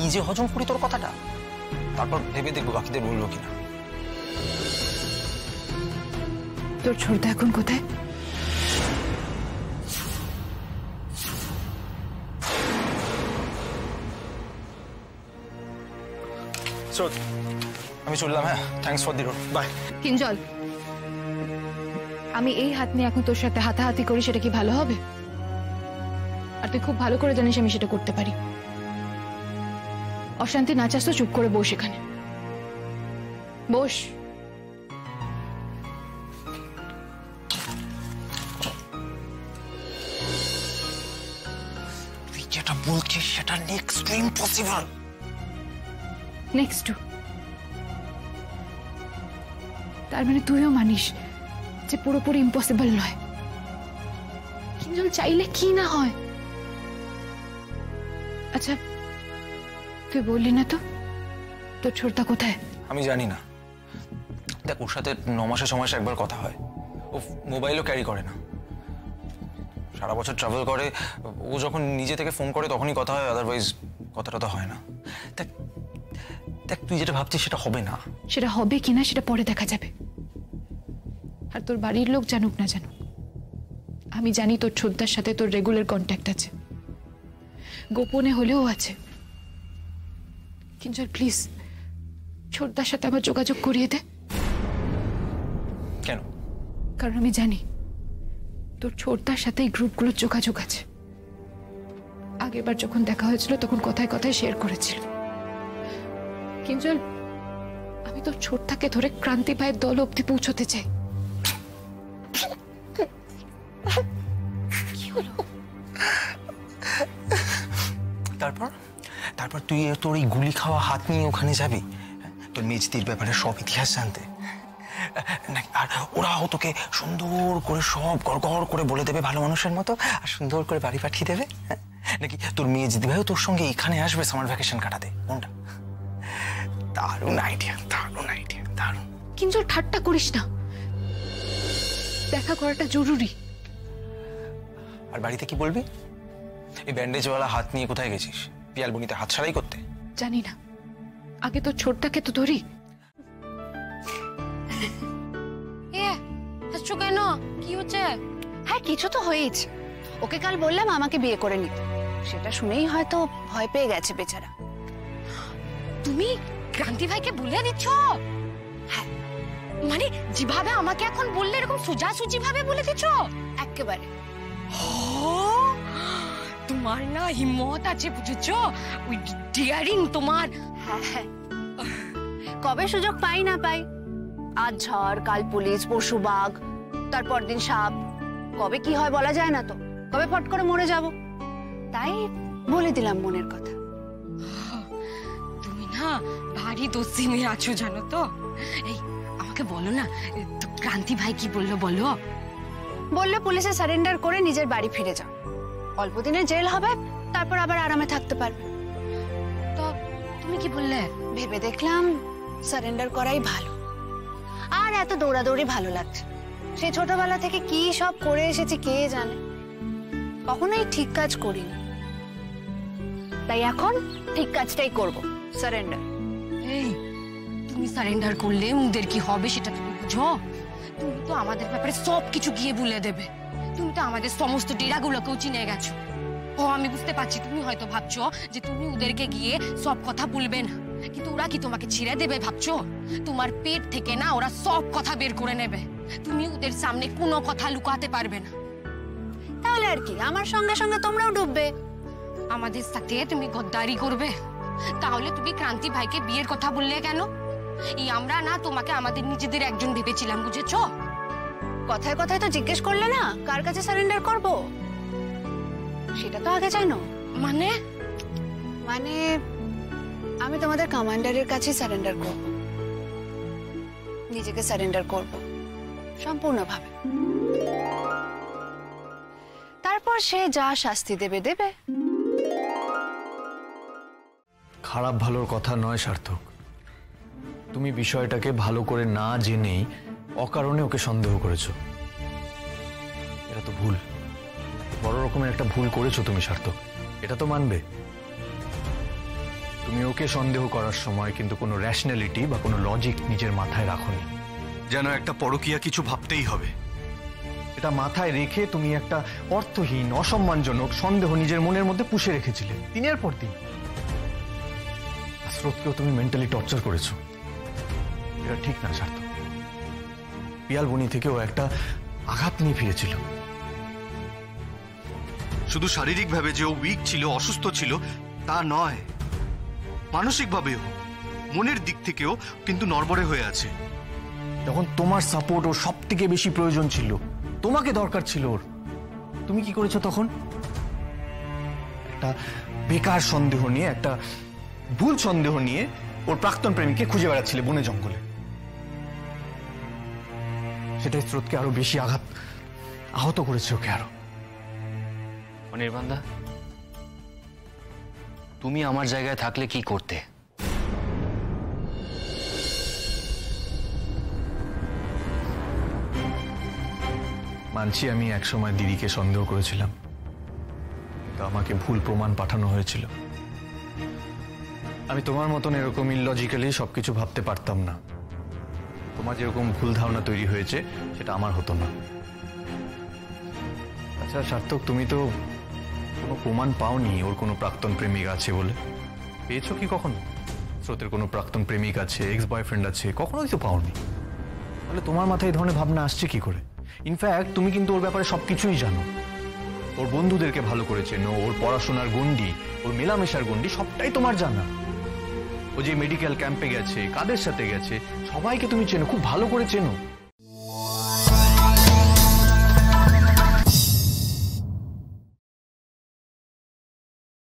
নিজে হজম করি তোর কথাটা, তারপর ভেবে দেখবো বাকিদের বলবো কিনা। তোর ছোটদা এখন কোথায়? আমি চললাম। হ্যাঁ, thanks for the road, bye. Kinjal, আমি এই হাত নিয়ে এখন তোর সাথে হাতাহাতি করি, সেটা কি ভালো হবে? আর তুই খুব ভালো করে জানিস আমি সেটা করতে পারি। অশান্তি না চাস তো চুপ করে বস এখানে, বস। তুই যেটা বলছিস সেটা next to impossible. Next to? তার মানে তুইও মানিস যে পুরোপুরি ইম্পসিবল নয়? কিঞ্জল, চাইলে কি না হয়। আচ্ছা, তুই বললি না তো তোর ছোটদা কোথায়? আমি জানি না। দেখ, ওর সাথে 9 মাসে 6 মাসে একবার কথা হয়। ও মোবাইলও ক্যারি করে না, সারা বছর ট্রাভেল করে। ও যখন নিজে থেকে ফোন করে তখনই কথা হয়, আদারওয়াইজ কথাটা তো হয় না। দেখ দেখ, তুই যেটা ভাবছিস সেটা হবে না। সেটা হবে কিনা সেটা পরে দেখা যাবে। আর তোর বাড়ির লোক জানুক না জানুক, আমি জানি তোর ছোটদার সাথে তোর রেগুলার কন্ট্যাক্ট আছে, গোপনে হলেও আছে। কিঞ্জল, প্লিজ ছোটদার সাথে আমার যোগাযোগ করিয়ে দে। কেন? কারণ আমি জানি তোর ছোটদার সাথে এই গ্রুপগুলোর যোগাযোগ আছে। আগেরবার যখন দেখা হয়েছিল তখন কথায় কথায় শেয়ার করেছিল। কিঞ্জল, আমি তোর ছোটদাকে ধরে ক্রান্তি ভাইয়ের দল অব্দি পৌঁছতে চাই। কি হলো? তারপর তারপর তুই তোর এই গুলি খাওয়া হাত নিয়ে ওখানে যাবি, তোর মেজদির ব্যাপারে সব ইতিহাস জানতে। আর ওরাও তোকে সুন্দর করে সব গড়গড় করে বলে দেবে ভালো মানুষের মতো, আর সুন্দর করে বাড়ি পাঠিয়ে দেবে। নাকি তোর মেজদি ভাইও তোর সঙ্গে এখানে আসবে সামার ভ্যাকেশন কাটাতে। কোনটা? দারুণ আইডিয়া, দারুণ আইডিয়া, দারুণ। কিঞ্জল, ঠাট্টা করিস না, দেখা করাটা জরুরি। আর বাড়িতে কি বলবি? এই ব্যান্ডেজওয়ালা হাত নিয়ে কোথায় গেছিস? পিয়ালবনিতে হাত সারাই করতে? জানি না, আগে তো ছোটদাকে তো ধরি। কেন, কি হচ্ছে? হ্যাঁ, কিছু তো হয়েছে। ওকে কাল বললাম আমাকে বিয়ে করে নিতে, সেটা শুনেই হয়তো ভয় পেয়ে গেছে বেচারা। তুমি ক্রান্তি ভাইকে বলে দিচ্ছ? হ্যাঁ, মানে যেভাবে আমাকে এখন বললে এরকম সোজাসুজি ভাবে বলে দিচ্ছ? একেবারে। তোমার না হিম্মত আছে, বুঝেছো? ওই ডিয়ারিং তোমার। হ্যাঁ হ্যাঁ, কবে সুযোগ পাই না পাই, আজ ঝড়, কাল পুলিশ, পরশু বাঘ, তারপর দিন সাপ, কবে কি হয় বলা যায় না তো, কবে ফট করে মরে যাব। তাই বলে দিলাম মনের কথা। তুমি না ভারী দোষী মেয়ে আছো, জানো তো। এই আমাকে বলো না, ক্রান্তি ভাই কি বললো বলো। বললো পুলিশে সারেন্ডার করে নিজের বাড়ি ফিরে যাও, অল্প দিনে জেল হবে, তারপর আবার আরামে থাকতে পারবে। তো তুমি কি বললে? ভেবে দেখলাম সারেন্ডার করাই ভালো। আর এত দৌড়াদৌড়ি ভালো লাগছে, সেই ছোটবেলা থেকে কি সব করে এসেছি কে জানে, কখনোই ঠিক কাজ করিনি। তাই এখন ঠিক কাজটাই করব, সারেন্ডার। এই তুমি সারেন্ডার করলে ওদের কি হবে সেটা তুমি বুঝো? তুমি তো আমাদের ব্যাপারে সবকিছু গিয়ে বলে দেবে। তুমি তো আমাদের সমস্ত ডেরাগুলোকেও চিনে গেছো। ও আমি বুঝতে পারছি, তুমি হয়তো ভাবছো যে তুমি ওদেরকে গিয়ে সব কথা বলবে না, কিন্তু ওরা কি তোমাকে ছেড়ে দেবে ভাবছো? তোমার পেট থেকে না ওরা সব কথা বের করে নেবে, তুমি ওদের সামনে কোনো কথা লুকাতে পারবে না। তাহলে আর কি, আমার সঙ্গে সঙ্গে তোমরাও ডুববে। আমাদের সাথে তুমি গদ্দারি করবে? তাহলে তুমি ক্রান্তি ভাইকে বিয়ের কথা বললে কেন? এই আমরা না তোমাকে আমাদের নিজেদের একজন ভেবেছিলাম, বুঝেছো? কথায় কথায় তো জিজ্ঞেস করলে না কার কাছে সারেন্ডার করব, সেটা তো আগে জানো। মানে মানে আমি তোমাদের কমান্ডারের কাছে সারেন্ডার করব, নিজেকে সারেন্ডার করব সম্পূর্ণভাবে। তারপর সে যা শাস্তি দেবে দেবে। খারাপ ভালোর কথা নয় সার্থক, তুমি বিষয়টাকে ভালো করে না জেনেই অকারণে ওকে সন্দেহ করেছো। এটা তো ভুল, বড় রকমের একটা ভুল করেছো তুমি সার্থক, এটা তো মানবে। তুমি ওকে সন্দেহ করার সময় কিন্তু কোনো র্যাশনালিটি বা কোনো লজিক নিজের মাথায় রাখোনি। যেন একটা পরকীয়া কিছু ভাবতেই হবে। এটা মাথায় রেখে তুমি একটা অর্থহীন অসম্মানজনক সন্দেহ নিজের মনের মধ্যে পুষে রেখেছিলে দিনের পর দিন। স্রোতকেও তুমি মেন্টালি টর্চার করেছো। এটা ঠিক না সার্থক। পিয়ালবনি থেকেও একটা আঘাত নিয়ে ফিরেছিল। শুধু শারীরিকভাবে যে ও উইক ছিল, অসুস্থ ছিল তা নয়, মানসিকভাবেও, মনের দিক থেকেও কিন্তু নড়বড়ে হয়ে আছে। যখন তোমার সাপোর্ট ওর সব থেকে বেশি প্রয়োজন ছিল, তোমাকে দরকার ছিল ওর, তুমি কি করেছো তখন? একটা বেকার সন্দেহ নিয়ে, একটা ভুল সন্দেহ নিয়ে ওর প্রাক্তন প্রেমিককে খুঁজে বেড়াচ্ছিলে বনে জঙ্গলে। সেটাই স্রোতকে আরো বেশি আহত করেছে ওকে আরো। অনির্বাণদা, তুমি আমার জায়গায় থাকলে কি করতে? মানছি আমি একসময় দিদিকে সন্দেহ করেছিলাম, কিন্তু আমাকে ভুল প্রমাণ পাঠানো হয়েছিল। আমি তোমার মতন এরকম ইললজিক্যালি সবকিছু ভাবতে পারতাম না। তোমার যেরকম ভুল ধারণা তৈরি হয়েছে সেটা আমার হতো না। আচ্ছা সার্থক, তুমি তো কোনো প্রমাণ পাওনি ওর কোনো প্রাক্তন প্রেমিক আছে বলে? পেয়েছো কি কখনো? স্রোতের কোনো প্রাক্তন প্রেমিক আছে, এক্স বয়ফ্রেন্ড আছে, কখনোই তো পাওনি। তাহলে তোমার মাথায় এই ধরনের ভাবনা আসছে কি করে? ইনফ্যাক্ট তুমি কিন্তু ওর ব্যাপারে সবকিছুই জানো। ওর বন্ধুদেরকে ভালো করে চেনো, ওর পড়াশোনার গণ্ডি, ওর মেলামেশার গণ্ডি সবটাই তোমার জানা। ও যে মেডিকেল ক্যাম্পে গেছে, কাদের সাথে গেছে, সবাইকে তুমি চেনো, খুব ভালো করে চেনো।